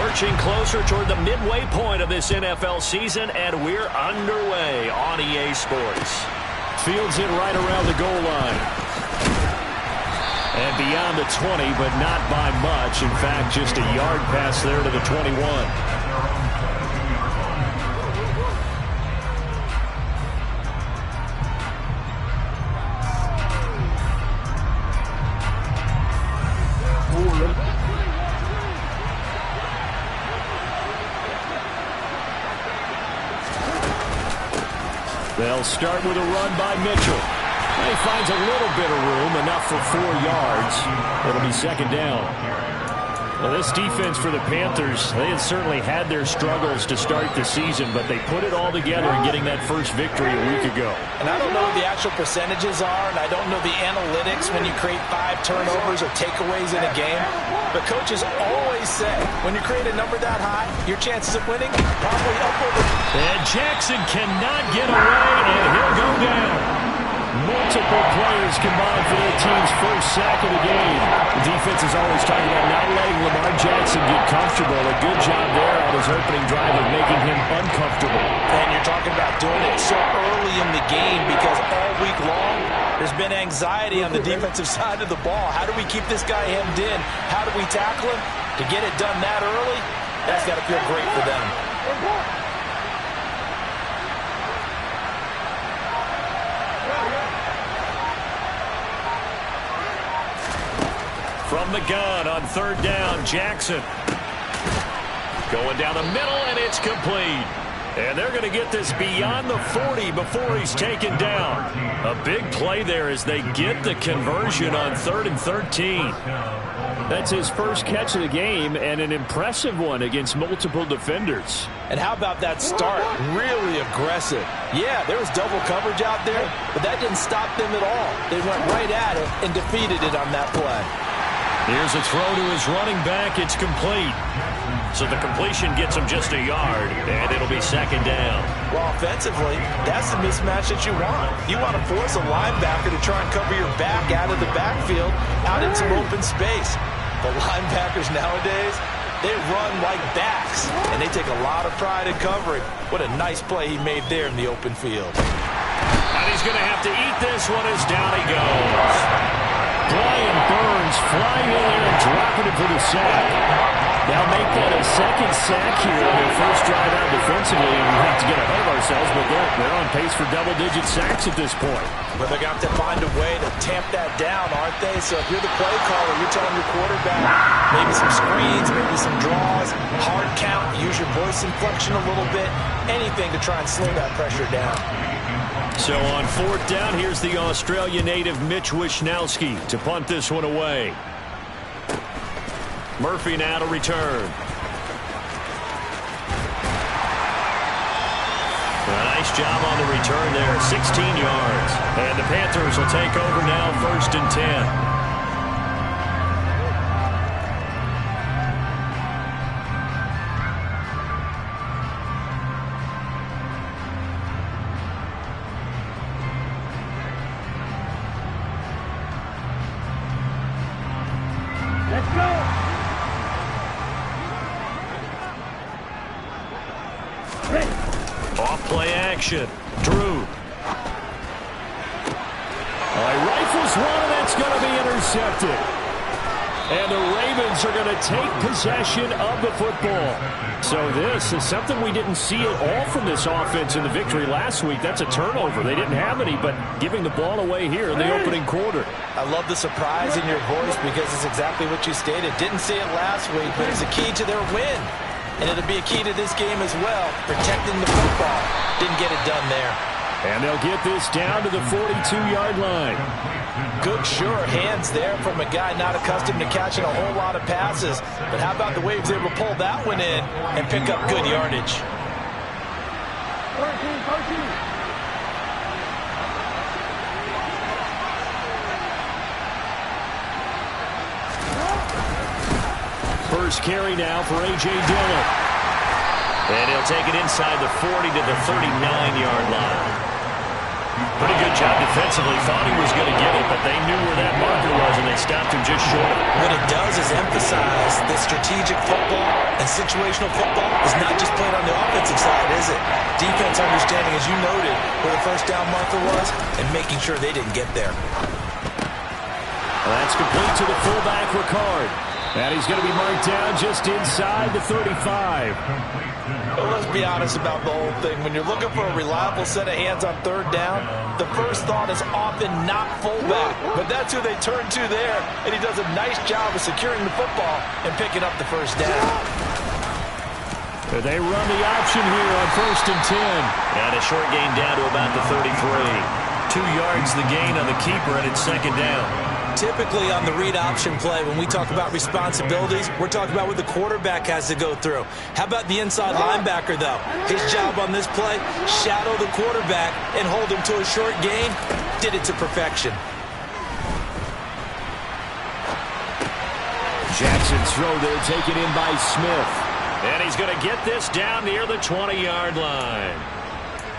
Inching closer toward the midway point of this NFL season, and we're underway on EA Sports. Fields it right around the goal line. And beyond the 20, but not by much. In fact, just a yard pass there to the 21. They'll start with a run by Mitchell. And he finds a little bit of room, enough for 4 yards. It'll be second down. Well, this defense for the Panthers, they had certainly had their struggles to start the season, but they put it all together in getting that first victory a week ago. And I don't know what the actual percentages are, and I don't know the analytics when you create 5 turnovers or takeaways in a game. But coaches always say, when you create a number that high, your chances of winning probably up over. And Jackson cannot get away, and he'll go down. Multiple players combined for their team's first sack of the game. The defense is always talking about not letting Lamar Jackson get comfortable. A good job there on his opening drive of making him uncomfortable. And you're talking about doing it so early in the game because all week long there's been anxiety on the defensive side of the ball. How do we keep this guy hemmed in? How do we tackle him? To get it done that early, that's got to feel great for them. From the gun on third down, Jackson. Going down the middle, and it's complete. And they're going to get this beyond the 40 before he's taken down. A big play there as they get the conversion on 3rd and 13. That's his first catch of the game, and an impressive one against multiple defenders. And how about that start? Really aggressive. Yeah, there was double coverage out there, but that didn't stop them at all. They went right at it and defeated it on that play. Here's a throw to his running back. It's complete. So the completion gets him just a yard, and it'll be second down. Well, offensively, that's the mismatch that you want. You want to force a linebacker to try and cover your back out of the backfield, out in some open space. The linebackers nowadays, they run like backs, and they take a lot of pride in covering. What a nice play he made there in the open field. And he's going to have to eat this one as down he goes. Brian Burns flying in there and dropping it for the sack. Now make that a second sack here on their first drive out defensively, and we have to get ahead of ourselves, but they're on pace for double-digit sacks at this point. But they're going to have to find a way to tamp that down, aren't they? So if you're the play caller, you're telling your quarterback maybe some screens, maybe some draws, hard count, use your voice inflection a little bit, anything to try and slow that pressure down. So on 4th down, here's the Australia native Mitch Wishnowsky to punt this one away. Murphy now to return. A nice job on the return there, 16 yards. And the Panthers will take over now, 1st and 10. Off-play action. Drew. Rifles one, and that's going to be intercepted. And the Ravens are going to take possession of the football. So this is something we didn't see at all from this offense in the victory last week. That's a turnover. They didn't have any, but giving the ball away here in the opening quarter. I love the surprise in your voice because it's exactly what you stated. Didn't see it last week, but it's a key to their win. And it'll be a key to this game as well, protecting the football. Didn't get it done there. And they'll get this down to the 42-yard line. Good, sure hands there from a guy not accustomed to catching a whole lot of passes. But how about the way he was able to pull that one in and pick up good yardage? First carry now for A.J. Dillon. And he'll take it inside the 40 to the 39-yard line. Pretty good job defensively. Thought he was going to get it, but they knew where that marker was, and they stopped him just short. What it does is emphasize the But strategic football and situational football is not just played on the offensive side, is it? Defense understanding, as you noted, where the first down marker was and making sure they didn't get there. Well, that's complete to the fullback, Ricard. And he's going to be marked down just inside the 35. Well, let's be honest about the whole thing. When you're looking for a reliable set of hands on third down, the first thought is often not fullback. But that's who they turn to there, and he does a nice job of securing the football and picking up the first down. They run the option here on 1st and 10. And a short gain down to about the 33. 2 yards the gain on the keeper, and it's 2nd down. Typically on the read option play, when we talk about responsibilities, we're talking about what the quarterback has to go through. How about the inside linebacker, though? His job on this play, shadow the quarterback and hold him to a short gain. Did it to perfection. Jackson's throw there taken in by Smith. And he's going to get this down near the 20-yard line.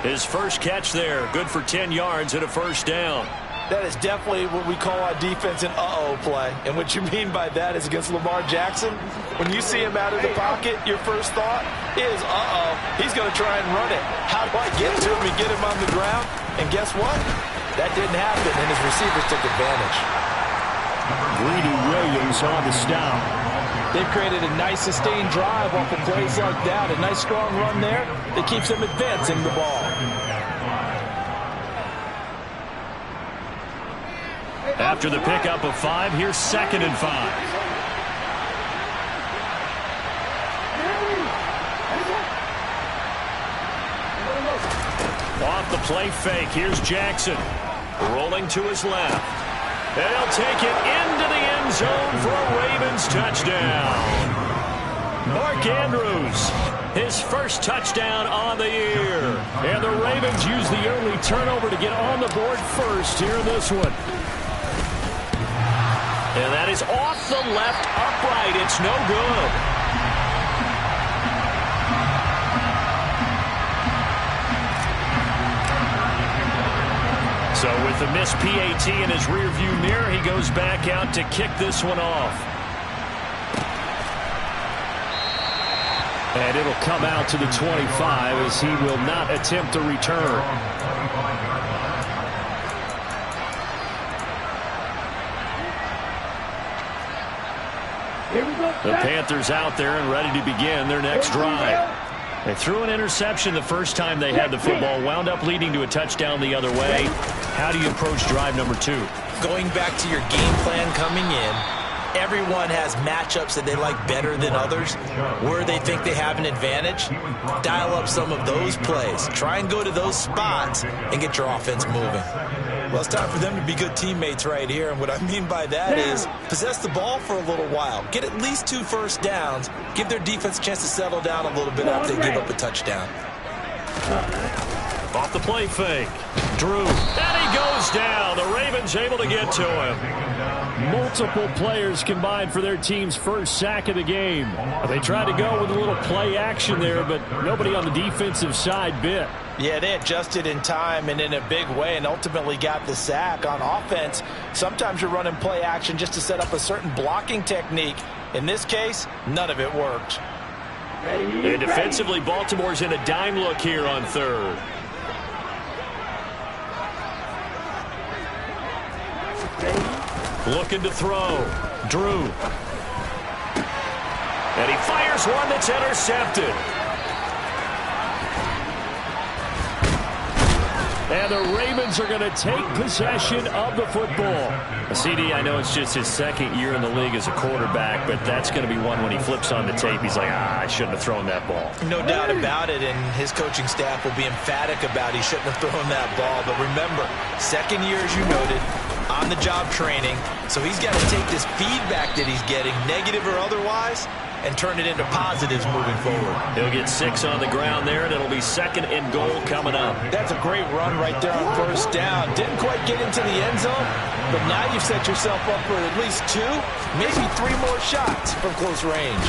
His first catch there, good for 10 yards and a first down. That is definitely what we call our defense an uh-oh play. And what you mean by that is against Lamar Jackson, when you see him out of the pocket, your first thought is, uh-oh, he's going to try and run it. How do I get to him and get him on the ground? And guess what? That didn't happen, and his receivers took advantage. Greedy Williams on the stop. They've created a nice sustained drive off of plays like that. A nice strong run there that keeps them advancing the ball. After the pickup of 5, here's 2nd and 5. Off the play fake, here's Jackson. Rolling to his left. And he'll take it into the end zone for a Ravens touchdown. Mark Andrews, his first touchdown on the year. And the Ravens use the early turnover to get on the board first here in this one. And that is off the left upright. It's no good. So with the missed PAT in his rearview mirror, he goes back out to kick this one off. And it'll come out to the 25 as he will not attempt a return. The Panthers out there and ready to begin their next drive. They threw an interception the first time they had the football, wound up leading to a touchdown the other way. How do you approach drive number 2? Going back to your game plan coming in, everyone has matchups that they like better than others, where they think they have an advantage. Dial up some of those plays. Try and go to those spots and get your offense moving. Well, it's time for them to be good teammates right here, and what I mean by that is possess the ball for a little while. Get at least 2 first downs. Give their defense a chance to settle down a little bit after they give up a touchdown. Off the play fake. Drew. And he goes down. The Ravens able to get to him. Multiple players combined for their team's first sack of the game. They tried to go with a little play action there, but nobody on the defensive side bit. Yeah, they adjusted in time and in a big way and ultimately got the sack. On offense, sometimes you're running play action just to set up a certain blocking technique. In this case, none of it worked. And defensively, Baltimore's in a dime look here on 3rd. Looking to throw. Drew. And he fires one that's intercepted. And the Ravens are going to take possession of the football. CD, I know it's just his 2nd year in the league as a quarterback, but that's going to be one when he flips on the tape. He's like, I shouldn't have thrown that ball. No doubt about it, and his coaching staff will be emphatic about he shouldn't have thrown that ball. But remember, 2nd year, as you noted, on-the-job training. So he's got to take this feedback that he's getting, negative or otherwise, and turn it into positives moving forward. He'll get 6 on the ground there, and it'll be 2nd and goal coming up. That's a great run right there on first down. Didn't quite get into the end zone, but now you've set yourself up for at least 2, maybe 3 more shots from close range.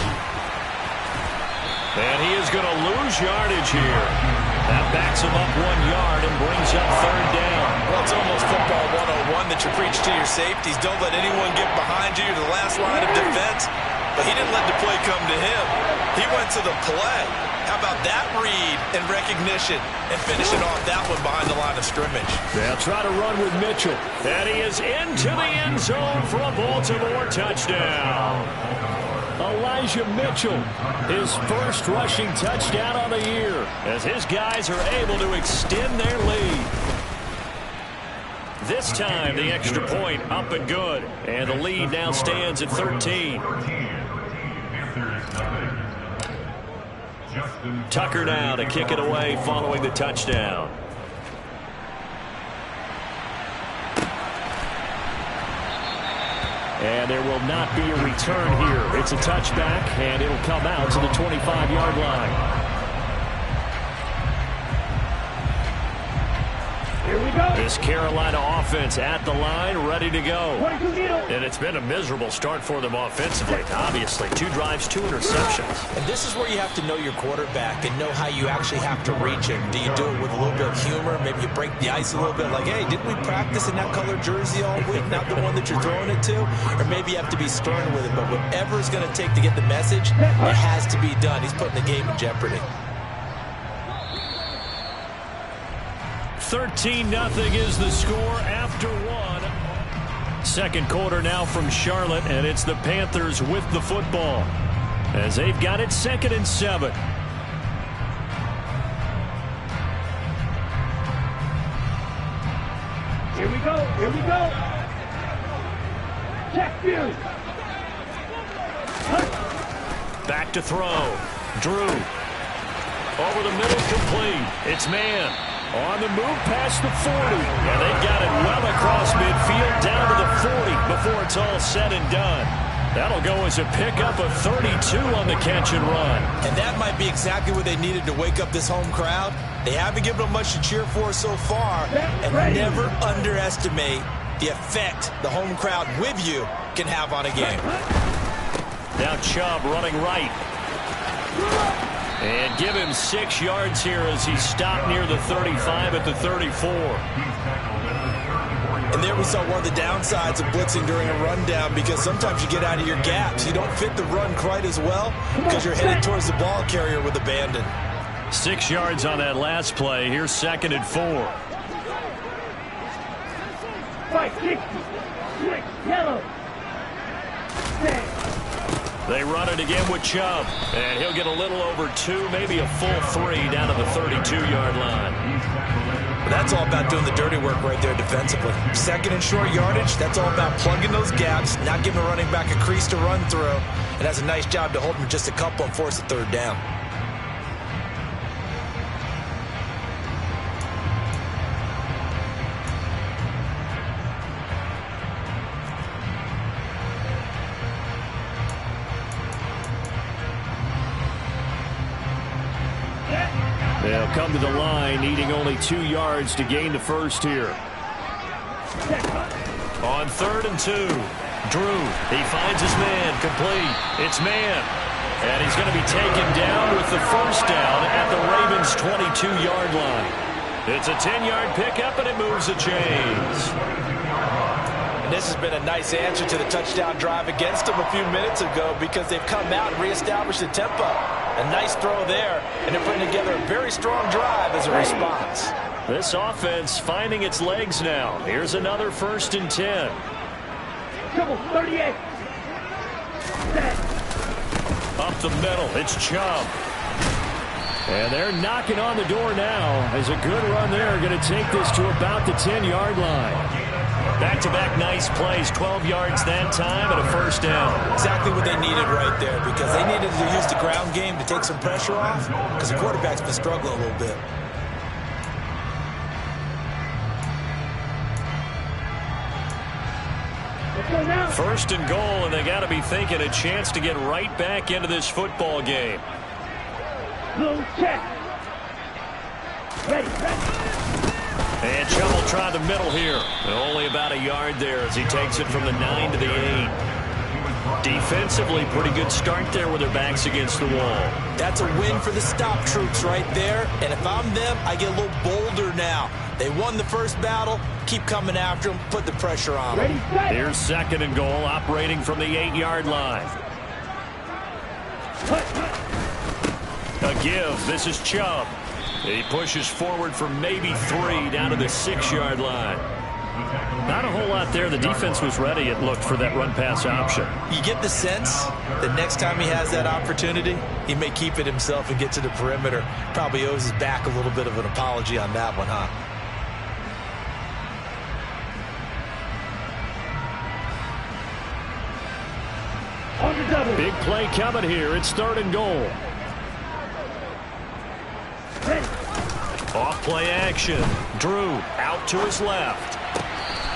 And he is going to lose yardage here. That backs him up 1 yard and brings up 3rd down. Well, it's almost football 101 that you preach to your safeties. Don't let anyone get behind you. You're the last line of defense. but he didn't let the play come to him. He went to the play. How about that read and recognition and finishing off that one behind the line of scrimmage? They'll try to run with Mitchell. And he is into the end zone for a Baltimore touchdown. Elijah Mitchell, his first rushing touchdown on the year, as his guys are able to extend their lead. This time, the extra point up and good. And the lead now stands at 13. Tucker now to kick it away following the touchdown. And there will not be a return here. It's a touchback, and it'll come out to the 25-yard line. Here we go. This Carolina offense at the line, ready to go. And it's been a miserable start for them offensively. Obviously, 2 drives, 2 interceptions. And this is where you have to know your quarterback and know how you actually have to reach him. Do you do it with a little bit of humor? Maybe you break the ice a little bit, like, hey, didn't we practice in that color jersey all week, not the one that you're throwing it to? Or maybe you have to be stern with it. But whatever it's going to take to get the message, it has to be done. He's putting the game in jeopardy. 13-0 is the score after 1. Second quarter now from Charlotte, and it's the Panthers with the football as they've got it 2nd and 7. Here we go. Here we go. Check view. Back to throw. Drew. Over the middle, complete. It's man. On the move past the 40. And they got it well across midfield down to the 40 before it's all said and done. That'll go as a pickup of 32 on the catch and run. And that might be exactly what they needed to wake up this home crowd. They haven't given them much to cheer for so far. And never underestimate the effect the home crowd with you can have on a game. Now Chubb running right. And give him 6 yards here as he stopped near the 35 at the 34. And there we saw one of the downsides of blitzing during a rundown, because sometimes you get out of your gaps. You don't fit the run quite as well because you're headed towards the ball carrier with abandon. 6 yards on that last play. Here's 2nd and 4. Fight, 60. Switch, yellow. They run it again with Chubb, and he'll get a little over 2, maybe a full 3 down to the 32-yard line. Well, that's all about doing the dirty work right there defensively. 2nd and short yardage, that's all about plugging those gaps, not giving the running back a crease to run through, and that's a nice job to hold him just a couple and force a 3rd down. They'll come to the line, needing only 2 yards to gain the first here. On 3rd and 2, Drew, he finds his man, complete. It's man. And he's going to be taken down with the first down at the Ravens' 22-yard line. It's a 10-yard pickup, and it moves the chains. And this has been a nice answer to the touchdown drive against them a few minutes ago, because they've come out and reestablished the tempo. A nice throw there, and they're putting together a very strong drive as a response. This offense finding its legs now. Here's another 1st and 10. Double 38. Up the middle, it's Chubb. And they're knocking on the door now as a good run there. Going to take this to about the 10-yard line. Back-to-back nice plays, 12 yards that time and a 1st down. Exactly what they needed right there, because they needed to use the ground game to take some pressure off, because the quarterback's been struggling a little bit. First and goal, and they got to be thinking a chance to get right back into this football game. Blue check. Ready. And Chubb will try the middle here. And only about a yard there as he takes it from the 9 to the 8. Defensively, pretty good start there with their backs against the wall. That's a win for the stop troops right there. And if I'm them, I get a little bolder now. They won the first battle. Keep coming after them. Put the pressure on them. Here's 2nd and goal, operating from the 8-yard line. A give. This is Chubb. He pushes forward for maybe 3 down to the 6-yard line. Not a whole lot there. The defense was ready, it looked, for that run-pass option. You get the sense that next time he has that opportunity, he may keep it himself and get to the perimeter. Probably owes his back a little bit of an apology on that one, huh? Big play coming here. It's 3rd and goal. Off play action. Drew out to his left.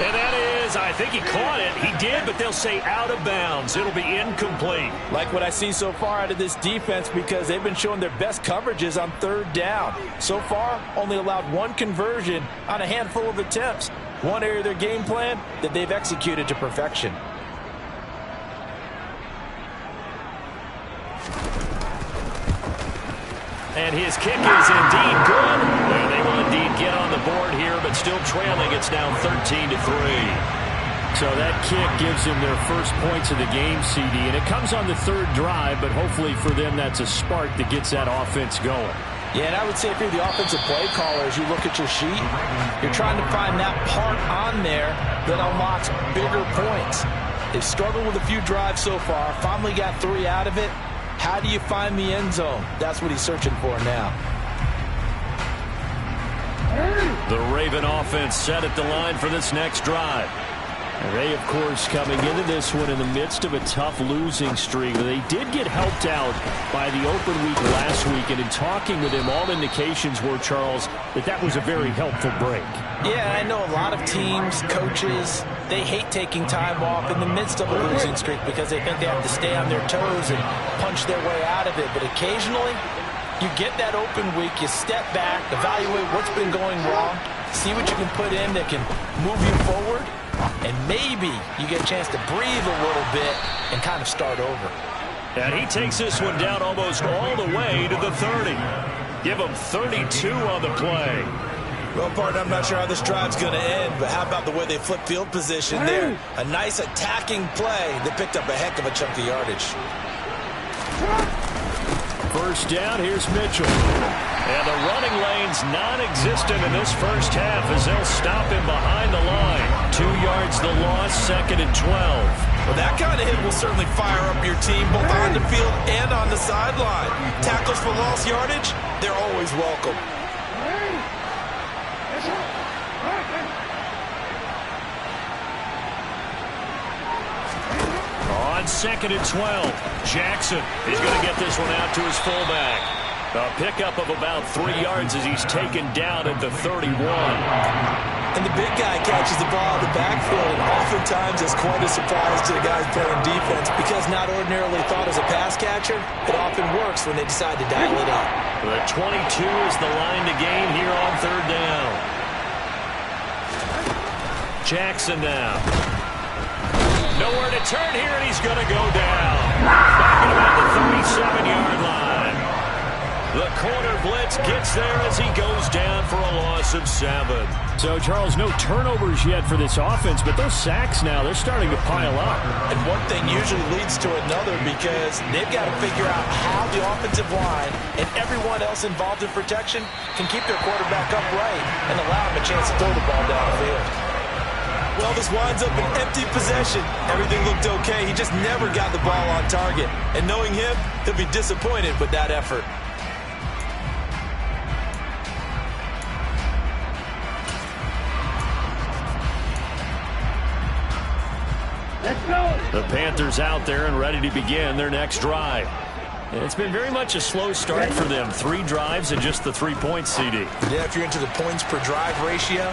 And that is, I think he caught it. He did, but they'll say out of bounds. It'll be incomplete. Like what I see so far out of this defense, because they've been showing their best coverages on 3rd down. So far, only allowed 1 conversion on a handful of attempts. One area of their game plan that they've executed to perfection. And his kick is indeed good. And they will indeed get on the board here, but still trailing. It's now 13-3. So that kick gives them their first points of the game, CD. And it comes on the 3rd drive, but hopefully for them that's a spark that gets that offense going. Yeah, and I would say if you're the offensive play caller, as you look at your sheet, you're trying to find that part on there that unlocks bigger points. They've struggled with a few drives so far, finally got 3 out of it. How do you find the end zone? That's what he's searching for now. The Raven offense set at the line for this next drive. And they, of course, coming into this one in the midst of a tough losing streak. They did get helped out by the open week last week, and in talking with him, all indications were, Charles, that was a very helpful break. Yeah, I know a lot of teams, coaches, they hate taking time off in the midst of a losing streak because they think they have to stay on their toes and punch their way out of it. But occasionally, you get that open week, you step back, evaluate what's been going wrong, see what you can put in that can move you forward, and maybe you get a chance to breathe a little bit and kind of start over. And he takes this one down almost all the way to the 30. Give him 32 on the play. Well, partner, I'm not sure how this drive's going to end, but how about the way they flip field position there? A nice attacking play that picked up a heck of a chunk of yardage. First down, here's Mitchell. And the running lane's non-existent in this first half as they'll stop him behind the line. 2 yards the loss, 2nd and 12. Well, that kind of hit will certainly fire up your team both on the field and on the sideline. Tackles for lost yardage, they're always welcome. On 2nd and 12, Jackson is going to get this one out to his fullback. A pickup of about 3 yards as he's taken down at the 31. And the big guy catches the ball in the backfield, and oftentimes it's quite a surprise to the guys playing defense because not ordinarily thought as a pass catcher, it often works when they decide to dial it up. The 22 is the line to gain here on 3rd down. Jackson now. Nowhere to turn here, and he's going to go down. Back at about the 37-yard line. The corner blitz gets there as he goes down for a loss of 7. So, Charles, no turnovers yet for this offense, but those sacks now, they're starting to pile up. And one thing usually leads to another because they've got to figure out how the offensive line and everyone else involved in protection can keep their quarterback upright and allow him a chance to throw the ball down the field. Well, this winds up an empty possession. Everything looked okay. He just never got the ball on target. And knowing him, he'll be disappointed with that effort. Let's go. The Panthers out there and ready to begin their next drive. It's been very much a slow start for them. 3 drives and just the 3 points, CD. Yeah, if you're into the points per drive ratio,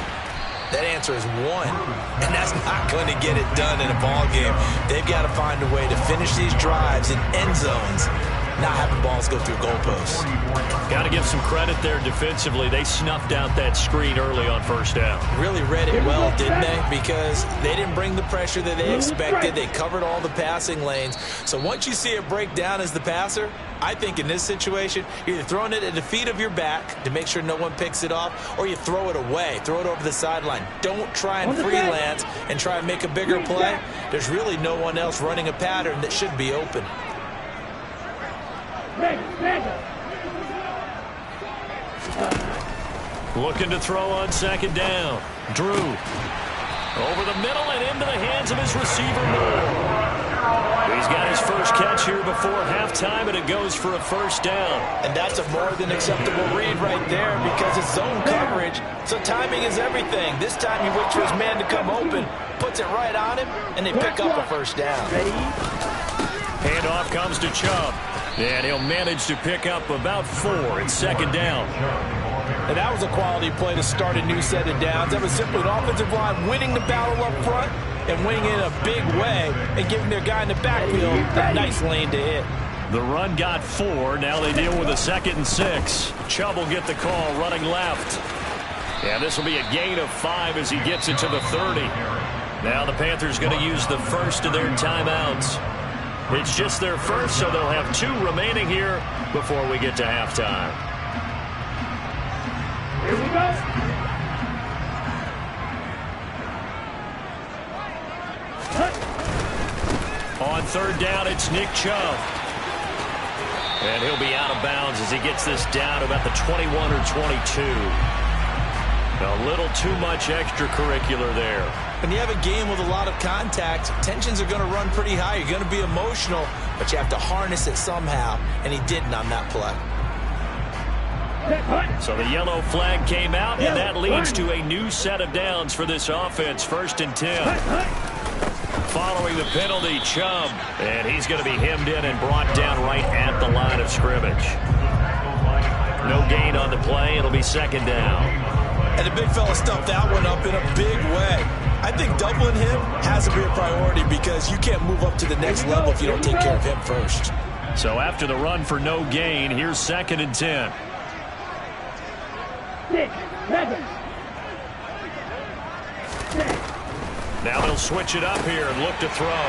that answer is 1. And that's not going to get it done in a ball game. They've got to find a way to finish these drives in end zones, not having balls go through goalposts. Got to give some credit there defensively. They snuffed out that screen early on 1st down. Really read it well, didn't they? Because they didn't bring the pressure that they expected. They covered all the passing lanes. So once you see it break down as the passer, I think in this situation, you're either throwing it at the feet of your back to make sure no one picks it off, or you throw it away, throw it over the sideline. Don't try and freelance and try and make a bigger play. There's really no one else running a pattern that should be open. Looking to throw on second down. Drew. Over the middle and into the hands of his receiver, Moore. He's got his first catch here before halftime, and it goes for a first down. And that's a more than acceptable read right there because it's zone coverage, so timing is everything. This time he waits for his man to come open, puts it right on him, and they pick up a first down. Handoff comes to Chubb, and he'll manage to pick up about 4. It's second down. And that was a quality play to start a new set of downs. That was simply an offensive line winning the battle up front and winning in a big way and giving their guy in the backfield a nice lane to hit. The run got 4. Now they deal with a 2nd and 6. Chubb will get the call running left. And this will be a gain of 5 as he gets it to the 30. Now the Panthers going to use the first of their timeouts. It's just their first, so they'll have 2 remaining here before we get to halftime. Here we go. On third down, it's Nick Chubb. And he'll be out of bounds as he gets this down to about the 21 or 22. A little too much extracurricular there. When you have a game with a lot of contact, tensions are going to run pretty high. You're going to be emotional, but you have to harness it somehow, and he didn't on that play. So the yellow flag came out, and that leads to a new set of downs for this offense. 1st and 10. Following the penalty, Chubb, and he's going to be hemmed in and brought down right at the line of scrimmage. No gain on the play. It'll be second down. And the big fella stuffed that one up in a big way. I think doubling him has to be a priority because you can't move up to the next level if you don't take care of him first. So after the run for no gain, here's 2nd and 10. 6, 7. Now they'll switch it up here and look to throw.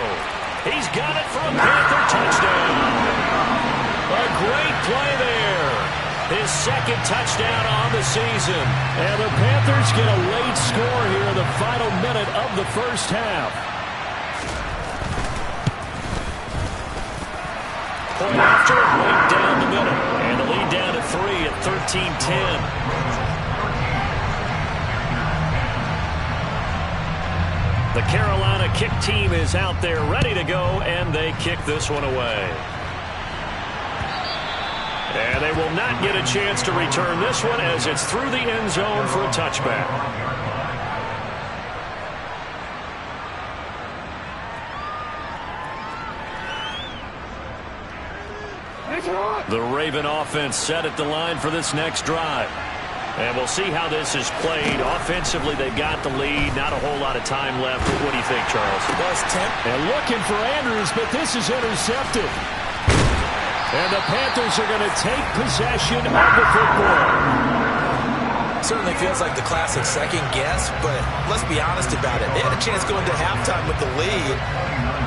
He's got it for a Panther touchdown. A great play there. His 2nd touchdown on the season. And the Panthers get a late score here in the final minute of the first half. Point after, right down the middle. And the lead down to 3 at 13-10. The Carolina kick team is out there ready to go, and they kick this one away. And they will not get a chance to return this one as it's through the end zone for a touchback. The Raven offense set at the line for this next drive. And we'll see how this is played. Offensively, they've got the lead. Not a whole lot of time left. What do you think, Charles? Well, it's 10. And looking for Andrews, but this is intercepted. And the Panthers are going to take possession of the football. Certainly feels like the classic second guess, but let's be honest about it. They had a chance going to halftime with the lead.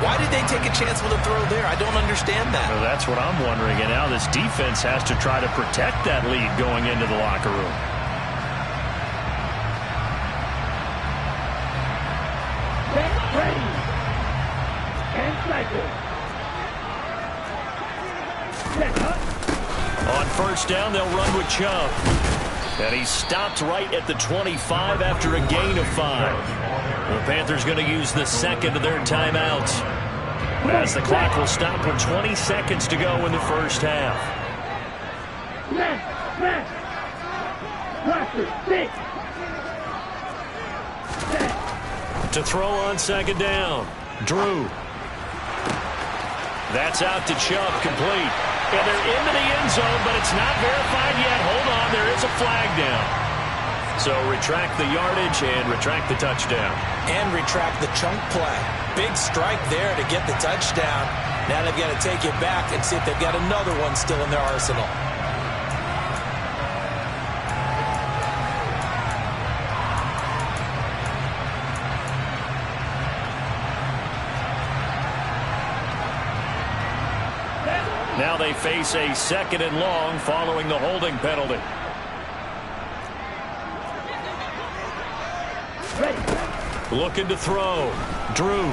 Why did they take a chance with a throw there? I don't understand that. Well, that's what I'm wondering. And now this defense has to try to protect that lead going into the locker room. On first down, they'll run with Chubb. And he's stopped right at the 25 after a gain of 5. The Panthers going to use the 2nd of their timeouts, as the clock will stop with 20 seconds to go in the first half. To throw on second down, Drew. That's out to Chubb, complete. And they're into the end zone, but it's not verified yet. Hold on, there is a flag down. So retract the yardage and retract the touchdown. And retract the chunk play. Big strike there to get the touchdown. Now they've got to take it back and see if they've got another one still in their arsenal. Now they face a 2nd and long following the holding penalty. Looking to throw. Drew.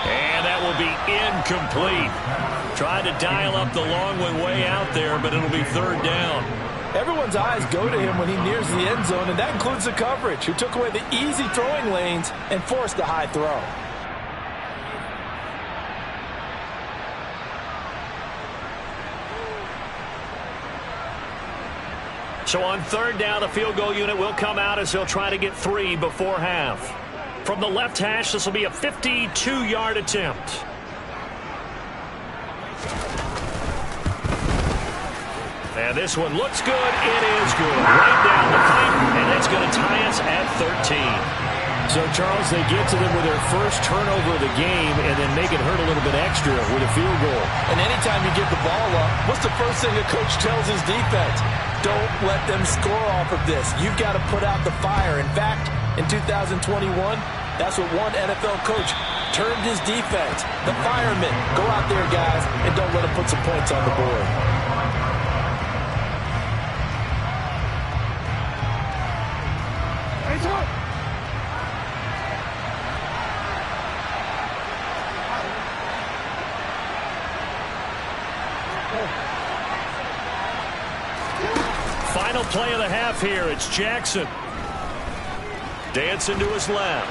And that that will be incomplete. Tried to dial up the long one way out there, but it'll be third down. Everyone's eyes go to him when he nears the end zone, and that includes the coverage, who took away the easy throwing lanes and forced a high throw. So on third down, the field goal unit will come out as they'll try to get 3 before half. From the left hash, this will be a 52-yard attempt. And this one looks good. It is good. Right down the pipe, and that's going to tie us at 13. So, Charles, they get to them with their first turnover of the game and then make it hurt a little bit extra with a field goal. And anytime you give the ball up, what's the first thing a coach tells his defense? Don't let them score off of this. You've got to put out the fire. In fact, in 2021, that's what one NFL coach termed his defense. The firemen. Go out there, guys, and don't let them put some points on the board. Final play of the half here. It's Jackson. Dancing to his left.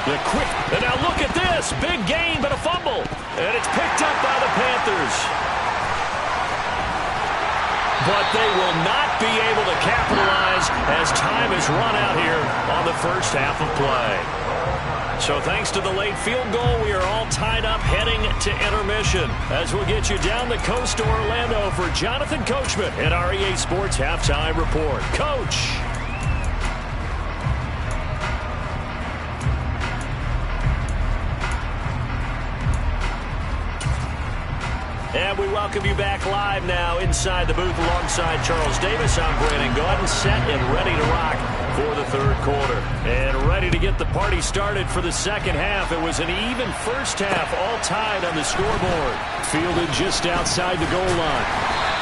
The quick. And now look at this. Big gain, but a fumble. And it's picked up by the Panthers. But they will not be able to capitalize as time has run out here on the first half of play. So thanks to the late field goal, we are all tied up heading to intermission as we'll get you down the coast to Orlando for Jonathan Coachman at our EA Sports Halftime Report. Coach. And we welcome you back live now inside the booth alongside Charles Davis. I'm Brandon Gaudin, set and ready to rock for the third quarter. And ready to get the party started for the second half. It was an even first half, all tied on the scoreboard. Fielded just outside the goal line.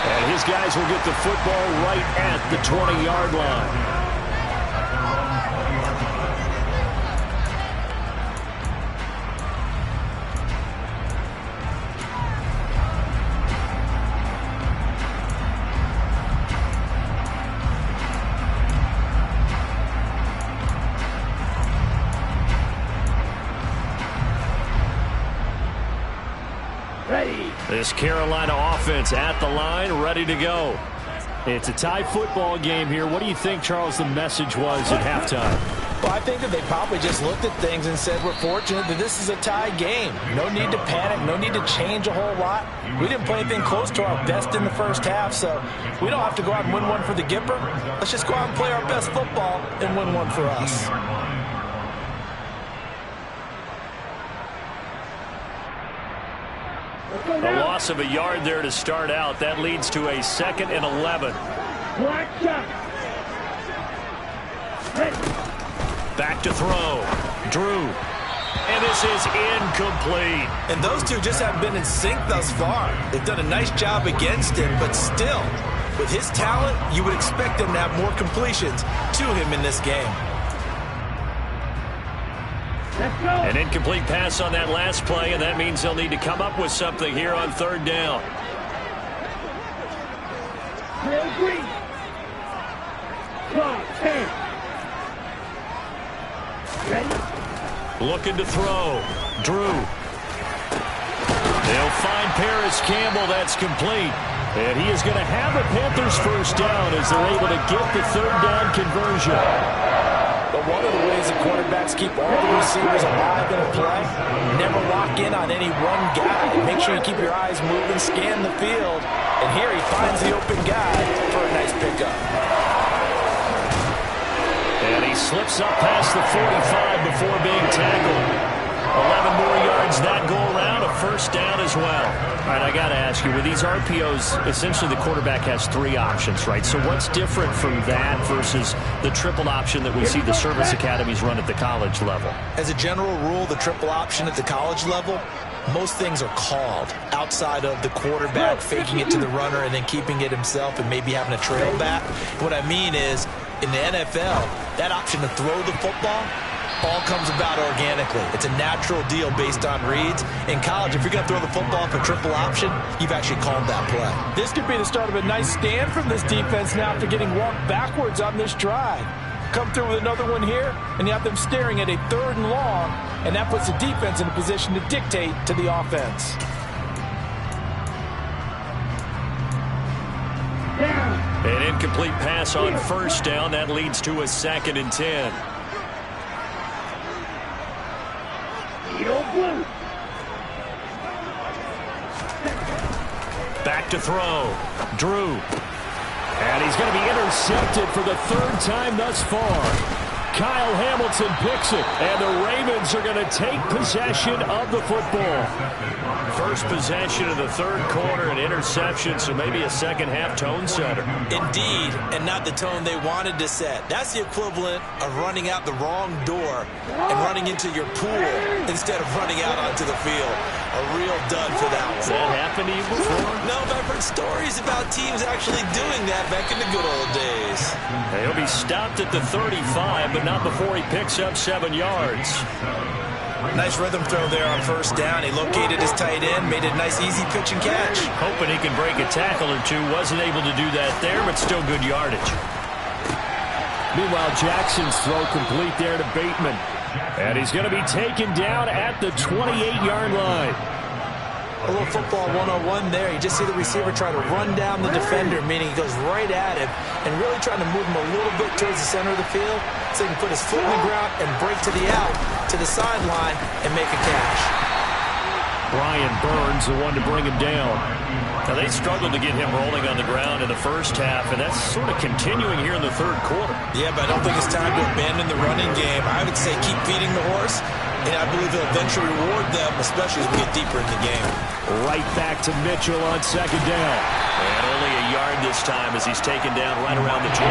And his guys will get the football right at the 20-yard line. This Carolina offense at the line, ready to go. It's a tie football game here. What do you think, Charles, the message was at halftime? Well, I think that they probably just looked at things and said, we're fortunate that this is a tie game. No need to panic, no need to change a whole lot. We didn't play anything close to our best in the first half, so we don't have to go out and win one for the Gipper. Let's just go out and play our best football and win one for us. A loss of a yard there to start out. That leads to a 2nd and 11. Back to throw. Drew. And this is incomplete. And those two just haven't been in sync thus far. They've done a nice job against him, but still, with his talent, you would expect him to have more completions to him in this game. An incomplete pass on that last play, and that means they'll need to come up with something here on third down. Looking to throw. Drew. They'll find Paris Campbell. That's complete. And he is going to have a Panthers first down as they're able to get the third down conversion. But one of the ways the quarterbacks keep all the receivers alive in a play, never lock in on any one guy. Make sure you keep your eyes moving, scan the field, and here he finds the open guy for a nice pickup. And he slips up past the 45 before being tackled. 11 more yards that go around, a first down as well. All right, I got to ask you, with these RPOs, essentially the quarterback has 3 options, right? So what's different from that versus the triple option that we see the service academies run at the college level? As a general rule, the triple option at the college level, most things are called outside of the quarterback faking it to the runner and then keeping it himself and maybe having a trail back. What I mean is, in the NFL, that option to throw the football, all comes about organically. It's a natural deal based on reads. In college, if you're going to throw the football for triple option, you've actually called that play. This could be the start of a nice stand from this defense now after getting walked backwards on this drive. Come through with another one here, and you have them staring at a 3rd and long, and that puts the defense in a position to dictate to the offense. An incomplete pass on 1st down. That leads to a 2nd and 10. Back to throw. Drew. And he's going to be intercepted for the 3rd time thus far. Kyle Hamilton picks it, and the Ravens are going to take possession of the football. First possession of the 3rd quarter, an interception, so maybe a second-half tone setter. Indeed, and not the tone they wanted to set. That's the equivalent of running out the wrong door and running into your pool instead of running out onto the field. A real dud for that one. Has that happened to you before? No, but I've heard stories about teams actually doing that back in the good old days. He'll be stopped at the 35, but not before he picks up 7 yards. Nice rhythm throw there on 1st down. He located his tight end, made a nice easy pitch and catch. Hoping he can break a tackle or two. Wasn't able to do that there, but still good yardage. Meanwhile, Jackson's throw complete there to Bateman. And he's going to be taken down at the 28-yard line. A little football 101 there. You just see the receiver try to run down the defender, meaning he goes right at him and really trying to move him a little bit towards the center of the field so he can put his foot in the ground and break to the out, to the sideline, and make a catch. Brian Burns, the one to bring him down. Now, they struggled to get him rolling on the ground in the 1st half, and that's sort of continuing here in the 3rd quarter. Yeah, but I don't think it's time to abandon the running game. I would say keep feeding the horse, and I believe he'll eventually reward them, especially as we get deeper in the game. Right back to Mitchell on 2nd down. And only a yard this time as he's taken down right around the 26.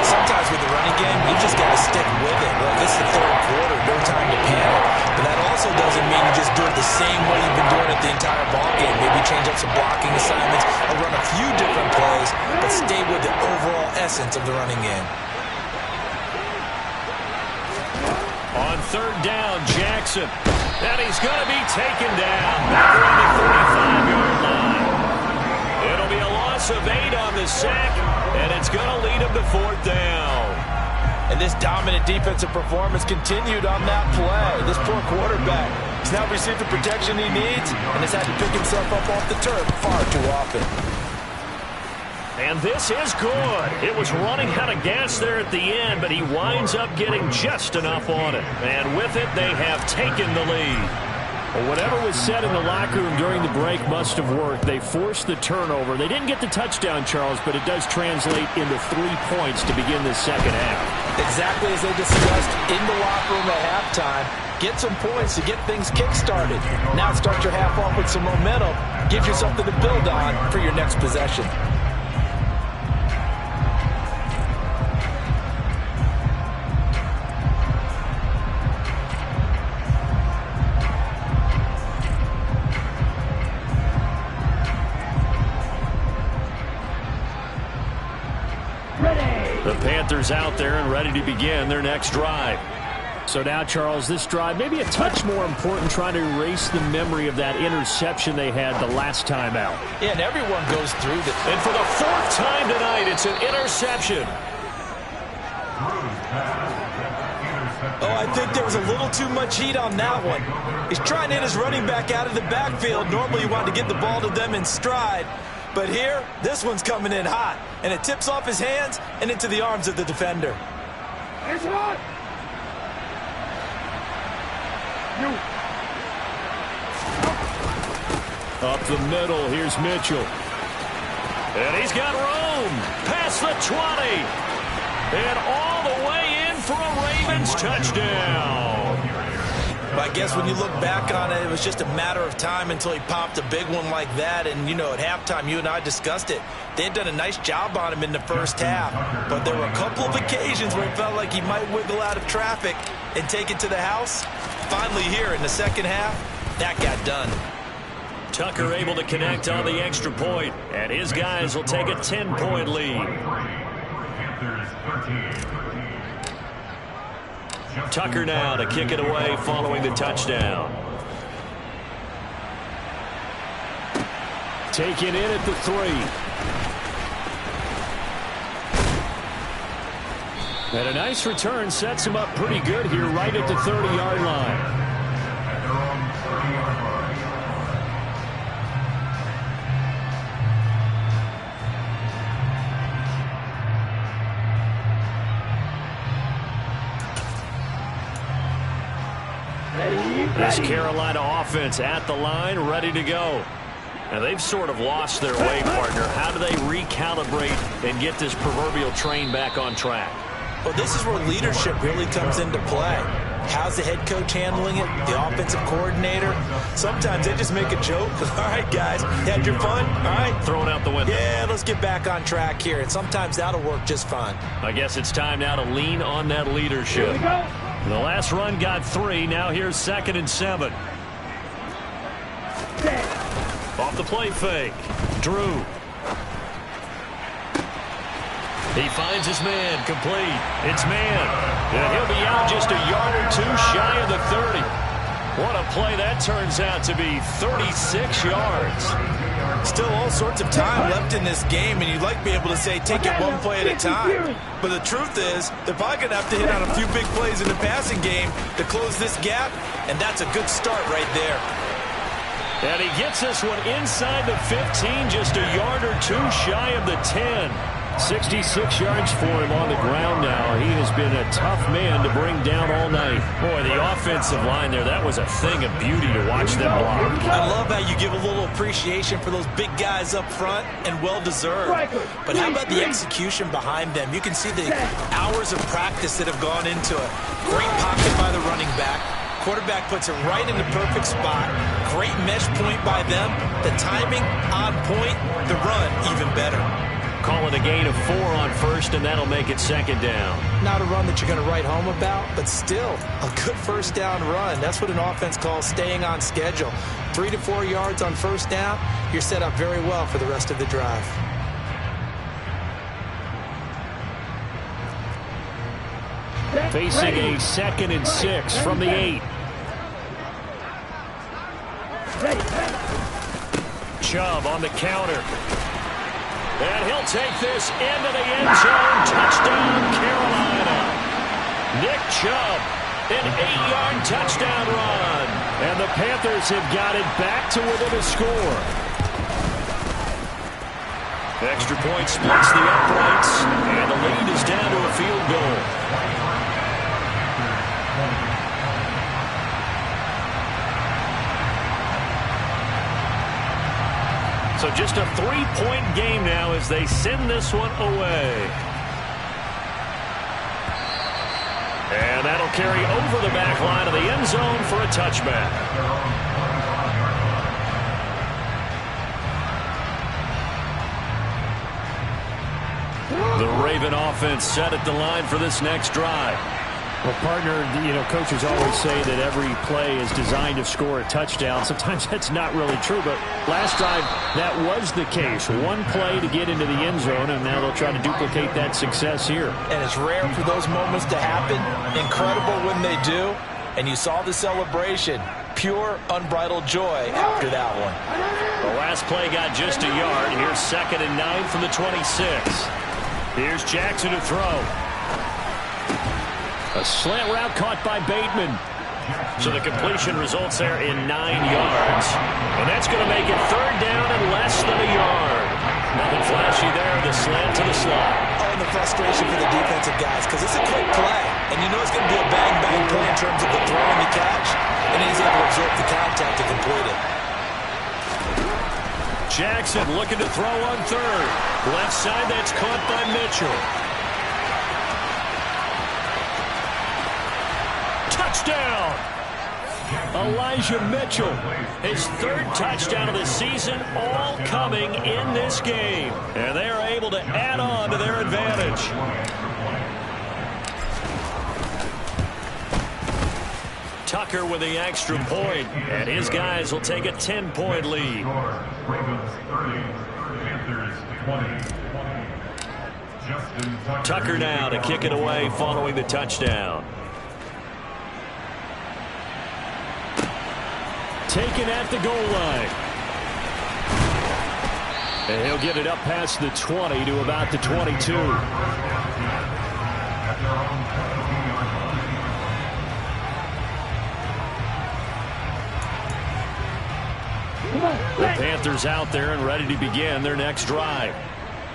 Sometimes with the running game, you just got to stick with it. Well, this is the 3rd quarter, no time to panic. But that also doesn't mean you just do it the same way you've been doing it the entire ballgame. Maybe change up some blocking assignments or run a few different plays, but stay with the overall essence of the running game. On 3rd down, Jackson. And he's going to be taken down back around the 35-yard line. It'll be a loss of 8 on the sack, and it's going to lead him to 4th down. And this dominant defensive performance continued on that play. This poor quarterback has now received the protection he needs and has had to pick himself up off the turf far too often. And this is good. It was running out of gas there at the end, but he winds up getting just enough on it. And with it, they have taken the lead. Well, whatever was said in the locker room during the break must have worked. They forced the turnover. They didn't get the touchdown, Charles, but it does translate into 3 points to begin the 2nd half. Exactly as they discussed in the locker room at halftime. Get some points to get things kick-started. Now start your half off with some momentum. Gives you something to build on for your next possession. The Panthers out there and ready to begin their next drive. So now, Charles, this drive maybe a touch more important, trying to erase the memory of that interception they had the last time out. Yeah, and everyone goes through this. And for the 4th time tonight, it's an interception. Oh, I think there was a little too much heat on that one. He's trying to hit his running back out of the backfield. Normally you want to get the ball to them in stride. But here, this one's coming in hot. And it tips off his hands and into the arms of the defender. Up the middle, here's Mitchell. And he's got room past the 20. And all the way in for a Ravens touchdown. But I guess when you look back on it, it was just a matter of time until he popped a big one like that. And, you know, at halftime, you and I discussed it. They had done a nice job on him in the 1st half. But there were a couple of occasions where it felt like he might wiggle out of traffic and take it to the house. Finally here in the 2nd half, that got done. Tucker able to connect on the extra point, and his guys will take a 10-point lead. Tucker now to kick it away following the touchdown. Taken in at the 3. And a nice return sets him up pretty good here right at the 30-yard line. This Carolina offense at the line, ready to go. Now, they've sort of lost their way, partner. How do they recalibrate and get this proverbial train back on track? Well, this is where leadership really comes into play. How's the head coach handling it? The offensive coordinator? Sometimes they just make a joke. All right, guys, you had your fun? All right. Throw it out the window. Yeah, let's get back on track here. And sometimes that'll work just fine. I guess it's time now to lean on that leadership. Here we go. The last run got 3. Now here's 2nd and 7. Off the play fake. Drew. He finds his man. Complete. It's man. And he'll be out just a yard or 2 shy of the 30. What a play that turns out to be. 36 yards. Still all sorts of time left in this game, and you'd like to be able to say take it one play at a time. But the truth is, they're probably going to have to hit on a few big plays in the passing game to close this gap, and that's a good start right there. And he gets this one inside the 15, just a yard or 2 shy of the 10. 66 yards for him on the ground now. He has been a tough man to bring down all night. Boy, the offensive line there, that was a thing of beauty to watch them block. I love how you give a little appreciation for those big guys up front, and well-deserved. But how about the execution behind them? You can see the hours of practice that have gone into it. Great pocket by the running back. Quarterback puts it right in the perfect spot. Great mesh point by them. The timing on point. The run even better. Call it a gain of 4 on 1st, and that'll make it 2nd down. Not a run that you're going to write home about, but still a good 1st down run. That's what an offense calls staying on schedule. 3 to 4 yards on 1st down, you're set up very well for the rest of the drive. Facing a 2nd and 6 from the 8. Chubb on the counter. And he'll take this into the end zone. Touchdown, Carolina. Nick Chubb, an 8-yard touchdown run. And the Panthers have got it back to within a score. Extra point splits the uprights, and the lead is down to a field goal. So just a 3-point game now as they send this one away. And that'll carry over the back line of the end zone for a touchback. The Raven offense set at the line for this next drive. Well, partner, coaches always say that every play is designed to score a touchdown. Sometimes that's not really true, but last drive, that was the case. One play to get into the end zone, and now they'll try to duplicate that success here. And it's rare for those moments to happen. Incredible when they do. And you saw the celebration. Pure, unbridled joy after that one. The last play got just a yard. Here's 2nd and 9 from the 26. Here's Jackson to throw. A slant route caught by Bateman. So the completion results there in 9 yards. And that's going to make it 3rd down and less than a yard. Nothing flashy there, the slant to the slot. Oh, and the frustration for the defensive guys, because it's a quick play. And you know it's going to be a bang-bang play in terms of the throw and the catch. And he's able to absorb the contact to complete it. Jackson looking to throw on 3rd. Left side, that's caught by Mitchell. Touchdown! Elijah Mitchell, his 3rd touchdown of the season, all coming in this game. And they are able to add on to their advantage. Tucker with the extra point, and his guys will take a 10-point lead. Tucker now to kick it away following the touchdown. taken at the goal line. And he'll get it up past the 20 to about the 22. The Panthers out there and ready to begin their next drive.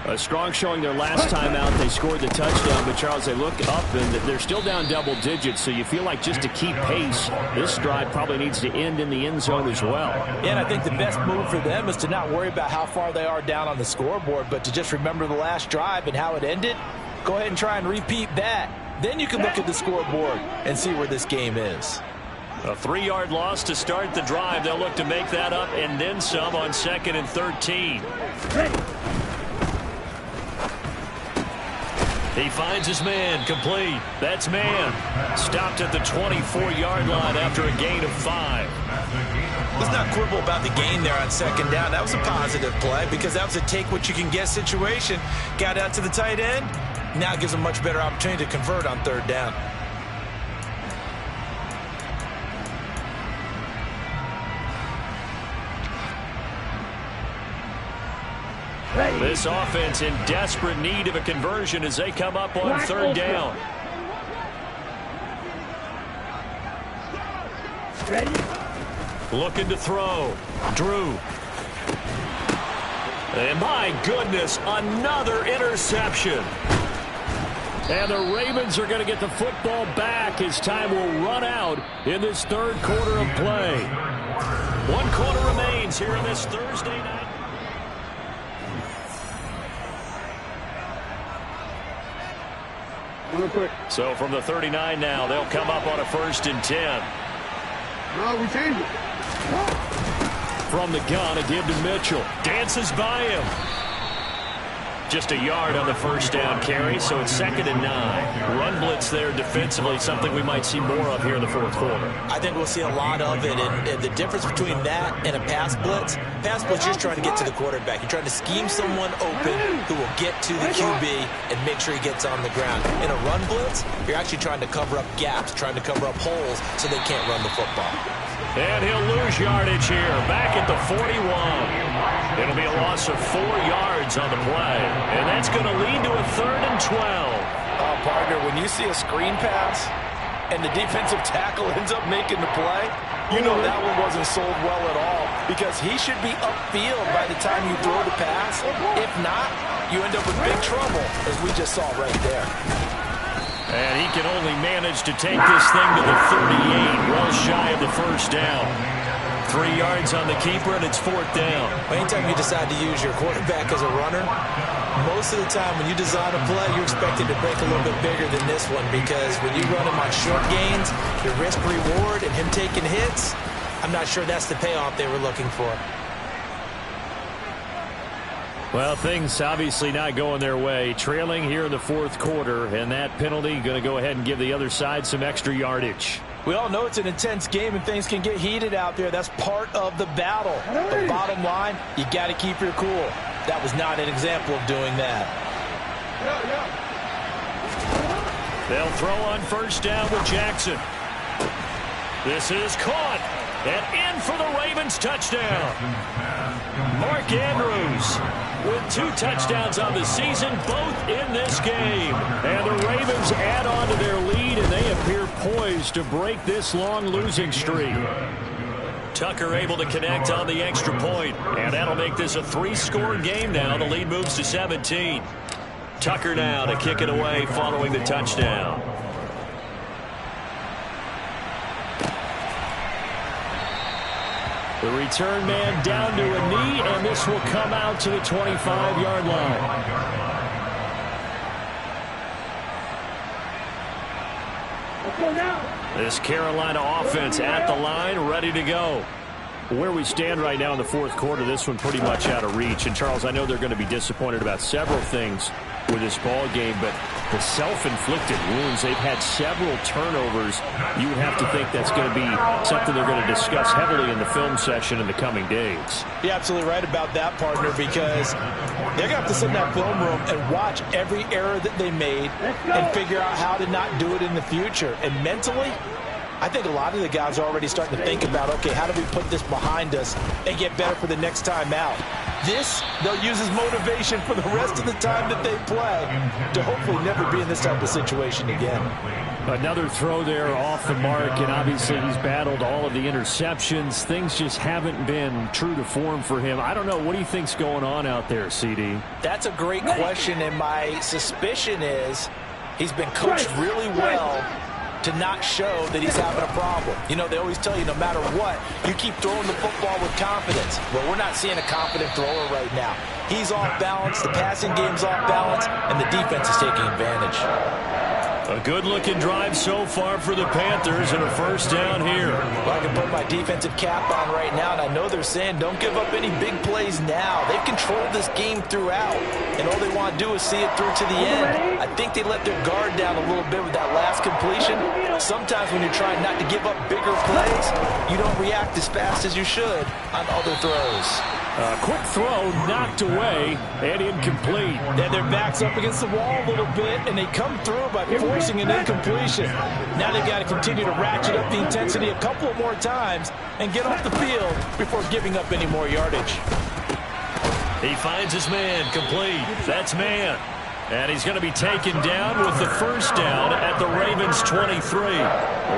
A strong showing their last time out. They scored the touchdown, but Charles, they look up and they're still down double digits, so you feel like just to keep pace, this drive probably needs to end in the end zone as well. And I think the best move for them is to not worry about how far they are down on the scoreboard, but to just remember the last drive and how it ended. Go ahead and try and repeat that. Then you can look at the scoreboard and see where this game is. A 3-yard loss to start the drive. They'll look to make that up and then some on 2nd and 13. He finds his man, complete. That's man. Stopped at the 24-yard line after a gain of 5. Let's not quibble about the gain there on 2nd down. That was a positive play because that was a take-what-you-can-get situation. Got out to the tight end. Now it gives a much better opportunity to convert on 3rd down. This offense in desperate need of a conversion as they come up on 3rd down. Ready? Looking to throw. Drew. And my goodness, another interception. And the Ravens are going to get the football back as time will run out in this 3rd quarter of play. 1 quarter remains here in this Thursday night. So from the 39 now, they'll come up on a 1st and 10. No, we changed it. From the gun, a give to Mitchell. Dances by him. Just a yard on the 1st down carry, so it's 2nd and 9. Run blitz there defensively, something we might see more of here in the 4th quarter. I think we'll see a lot of it, and the difference between that and a pass blitz, you're just trying to get to the quarterback. You're trying to scheme someone open who will get to the QB and make sure he gets on the ground. In a run blitz, you're actually trying to cover up gaps, trying to cover up holes so they can't run the football. And he'll lose yardage here, back at the 41. It'll be a loss of 4 yards on the play, and that's going to lead to a 3rd and 12. Partner, when you see a screen pass and the defensive tackle ends up making the play, you know that one wasn't sold well at all because he should be upfield by the time you throw the pass. If not, you end up with big trouble, as we just saw right there. And he can only manage to take this thing to the 38, well shy of the 1st down. 3 yards on the keeper, and it's 4th down. Anytime you decide to use your quarterback as a runner, most of the time when you design a play, you're expected to break a little bit bigger than this one because when you run him on short gains, the risk-reward and him taking hits, I'm not sure that's the payoff they were looking for. Well, things obviously not going their way. Trailing here in the 4th quarter, and that penalty going to go ahead and give the other side some extra yardage. We all know it's an intense game and things can get heated out there. That's part of the battle. The bottom line, you got to keep your cool. That was not an example of doing that. They'll throw on 1st down with Jackson. This is caught. And in for the Ravens touchdown. Mark Andrews with 2 touchdowns on the season, both in this game. And the Ravens add on to their lead, and they appear poised to break this long losing streak. Tucker able to connect on the extra point, and that'll make this a 3-score game now. The lead moves to 17. Tucker now to kick it away following the touchdown. The return man down to a knee, and this will come out to the 25-yard line. This Carolina offense at the line, ready to go. Where we stand right now in the 4th quarter, this one pretty much out of reach. And, Charles, I know they're going to be disappointed about several things with this ball game, but the self-inflicted wounds, they've had several turnovers. You would have to think that's going to be something they're going to discuss heavily in the film session in the coming days. You're absolutely right about that, partner, because they're going to have to sit in that film room and watch every error that they made and figure out how to not do it in the future. And mentally, I think a lot of the guys are already starting to think about, okay, how do we put this behind us and get better for the next time out? This, they'll use as motivation for the rest of the time that they play to hopefully never be in this type of situation again. Another throw there off the mark, and obviously he's battled all of the interceptions. Things just haven't been true to form for him. I don't know. What do you think's going on out there, CD? That's a great question, and my suspicion is he's been coached really well to not show that he's having a problem. You know, they always tell you no matter what, you keep throwing the football with confidence. Well, we're not seeing a confident thrower right now. He's off balance, the passing game's off balance, and the defense is taking advantage. A good-looking drive so far for the Panthers and a first down here. Well, I can put my defensive cap on right now, and I know they're saying don't give up any big plays now. They've controlled this game throughout, and all they want to do is see it through to the end. I think they let their guard down a little bit with that last completion. Sometimes when you're trying not to give up bigger plays, you don't react as fast as you should on other throws. Quick throw knocked away and incomplete. And their back's up against the wall a little bit, and they come through by forcing an incompletion. Now they've got to continue to ratchet up the intensity a couple more times and get off the field before giving up any more yardage. He finds his man, complete. That's man. And he's going to be taken down with the first down at the Ravens' 23.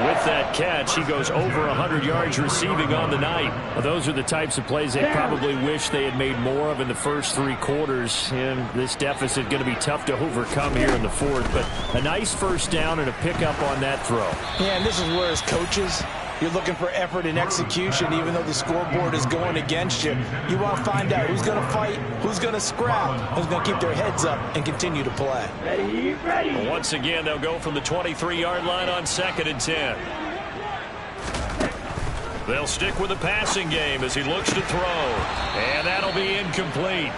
With that catch, he goes over 100 yards receiving on the night. Well, those are the types of plays they probably wish they had made more of in the first 3 quarters. And this deficit going to be tough to overcome here in the fourth. But a nice first down and a pickup on that throw. Yeah, and this is where as coaches, you're looking for effort and execution, even though the scoreboard is going against you. You want to find out who's going to fight, who's going to scrap, who's going to keep their heads up and continue to play. Well, once again, they'll go from the 23-yard line on 2nd and 10. They'll stick with the passing game as he looks to throw. And that'll be incomplete.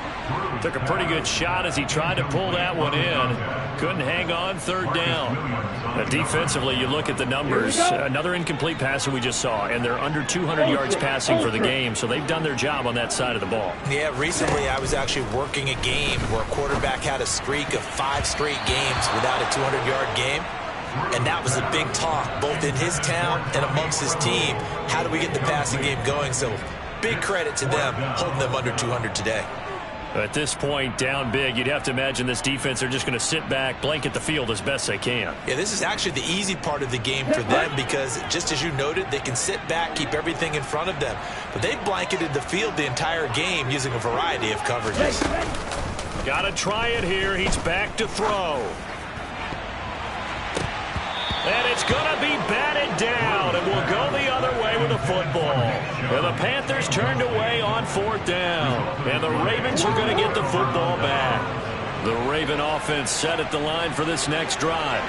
Took a pretty good shot as he tried to pull that one in. Couldn't hang on, 3rd down. Defensively, you look at the numbers. Another incomplete pass that we just saw, and they're under 200 yards passing for the game, so they've done their job on that side of the ball. Yeah, recently I was actually working a game where a quarterback had a streak of 5 straight games without a 200-yard game. And that was a big talk, both in his town and amongst his team. How do we get the passing game going? So big credit to them holding them under 200 today. At this point, down big, you'd have to imagine this defense are just going to sit back, blanket the field as best they can. Yeah, this is actually the easy part of the game for them because, just as you noted, they can sit back, keep everything in front of them. But they've blanketed the field the entire game using a variety of coverages. Got to try it here. He's back to throw. And it's going to be batted down, and we'll go the other way with the football. And the Panthers turned away on 4th down, and the Ravens are going to get the football back. The Raven offense set at the line for this next drive.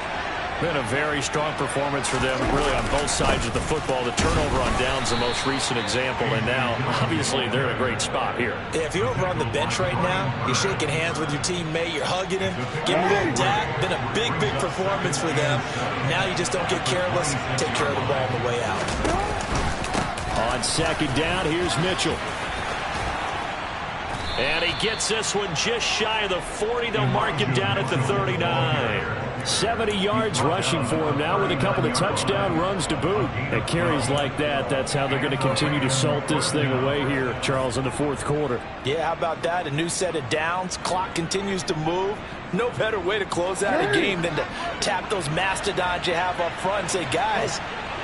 Been a very strong performance for them, really on both sides of the football. The turnover on downs the most recent example, and now, obviously, they're in a great spot here. Yeah, if you're over on the bench right now, you're shaking hands with your teammate, you're hugging him, giving him a little dap. Been a big, big performance for them. Now you just don't get careless, take care of the ball on the way out. On 2nd down, here's Mitchell. And he gets this one just shy of the 40. They'll mark him down at the 39. 70 yards rushing for him now with a couple of touchdown runs to boot. And carries like that, that's how they're going to continue to salt this thing away here, Charles, in the 4th quarter. Yeah, how about that? A new set of downs. Clock continues to move. No better way to close out a game than to tap those mastodons you have up front and say, guys,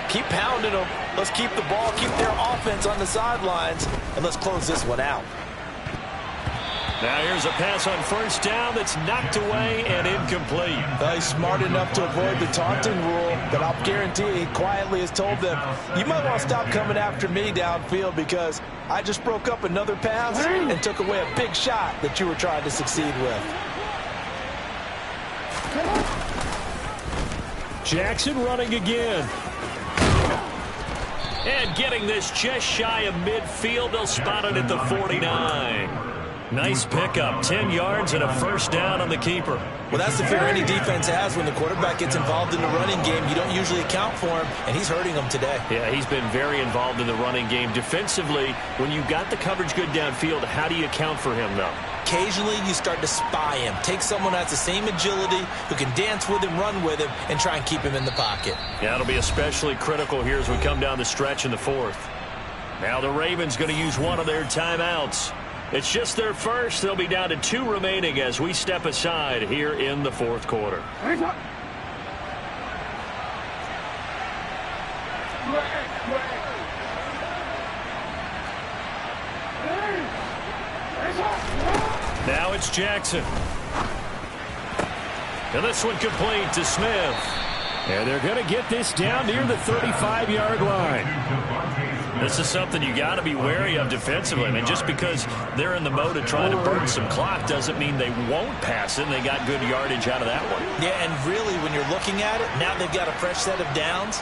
keep pounding them. Let's keep the ball, keep their offense on the sidelines, and let's close this one out. Now here's a pass on 1st down that's knocked away and incomplete. He's smart enough to avoid the taunting rule, but I'll guarantee he quietly has told them, you might want to stop coming after me downfield because I just broke up another pass and took away a big shot that you were trying to succeed with. Jackson running again. And getting this just shy of midfield, they'll spot it at the 49. Nice pickup, 10 yards and a first down on the keeper. Well, that's the fear any defense has when the quarterback gets involved in the running game. You don't usually account for him, and he's hurting them today. Yeah, he's been very involved in the running game. Defensively, when you got the coverage good downfield, how do you account for him, though? occasionally you start to spy him. Take someone who has the same agility, who can dance with him, run with him, and try and keep him in the pocket. Yeah, it'll be especially critical here as we come down the stretch in the fourth. Now the Ravens going to use one of their timeouts. It's just their first. They'll be down to 2 remaining as we step aside here in the fourth quarter. Now it's Jackson. And this one complete to Smith. And they're going to get this down near the 35-yard line. This is something you got to be wary of defensively. I mean, just because they're in the mode of trying to burn some clock doesn't mean they won't pass it, and they got good yardage out of that one. Yeah, and really, when you're looking at it, now they've got a fresh set of downs.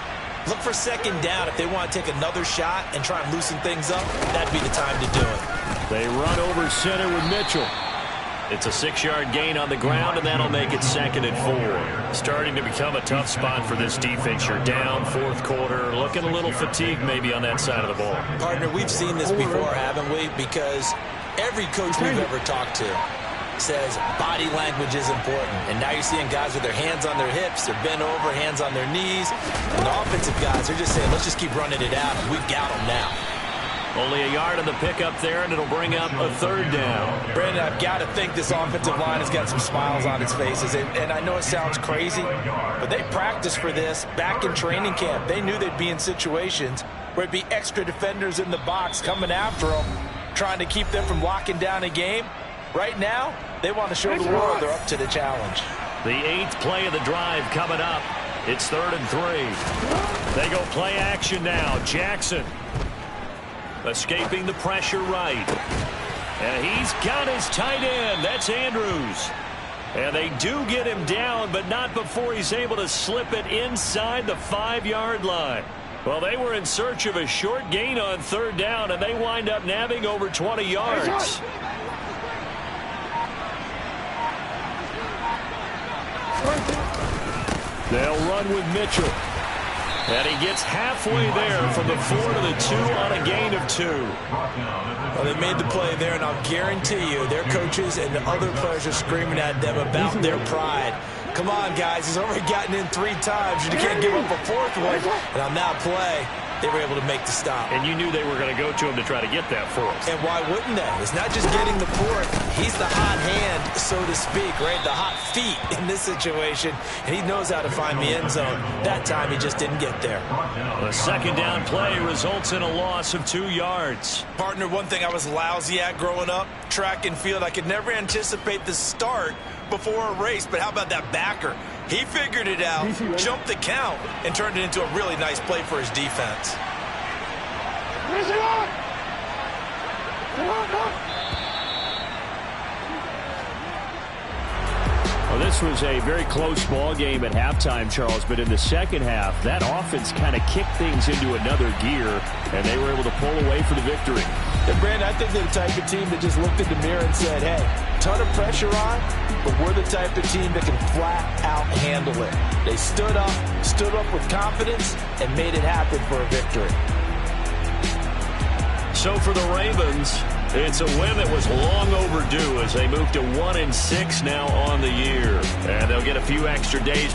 Look for second down. If they want to take another shot and try and loosen things up, that'd be the time to do it. They run over center with Mitchell. It's a 6-yard gain on the ground, and that'll make it 2nd and 4. Starting to become a tough spot for this defense. You're down fourth quarter, looking a little fatigued maybe on that side of the ball. Partner, we've seen this before, haven't we? Because every coach we've ever talked to says body language is important. And now you're seeing guys with their hands on their hips, they're bent over, hands on their knees. And the offensive guys, they're just saying, let's just keep running it out, and we've got them now. Only a yard on the pickup there, and it'll bring up a 3rd down. Brandon, I've got to think this offensive line has got some smiles on its faces. And I know it sounds crazy, but they practiced for this back in training camp. They knew they'd be in situations where it'd be extra defenders in the box coming after them, trying to keep them from locking down a game. Right now, they want to show the world they're up to the challenge. The 8th play of the drive coming up. It's 3rd and 3. They go play action now. Jackson escaping the pressure right. And he's got his tight end. That's Andrews. And they do get him down, but not before he's able to slip it inside the 5-yard line. Well, they were in search of a short gain on 3rd down, and they wind up nabbing over 20 yards. They'll run with Mitchell. And he gets halfway there from the 4 to the 2 on a gain of 2. Well, they made the play there, and I'll guarantee you their coaches and the other players are screaming at them about their pride. Come on, guys. He's already gotten in 3 times. You can't give up a 4th one. And on that play, they were able to make the stop. And you knew they were going to go to him to try to get that 4th. And why wouldn't they? It's not just getting the 4th. He's the hot hand, so to speak, right? The hot feet in this situation. And he knows how to find the end zone. That time, he just didn't get there. The 2nd down play results in a loss of 2 yards. Partner, one thing I was lousy at growing up, track and field, I could never anticipate the start before a race. But how about that backer? He figured it out, jumped the count, and turned it into a really nice play for his defense. Well, this was a very close ball game at halftime, Charles, but in the second half, that offense kind of kicked things into another gear, and they were able to pull away for the victory. And Brandon, I think they're the type of team that just looked in the mirror and said, hey, ton of pressure on, but we're the type of team that can flat out handle it. They stood up with confidence, and made it happen for a victory. So for the Ravens, it's a win that was long overdue as they move to 1-6 now on the year. And they'll get a few extra days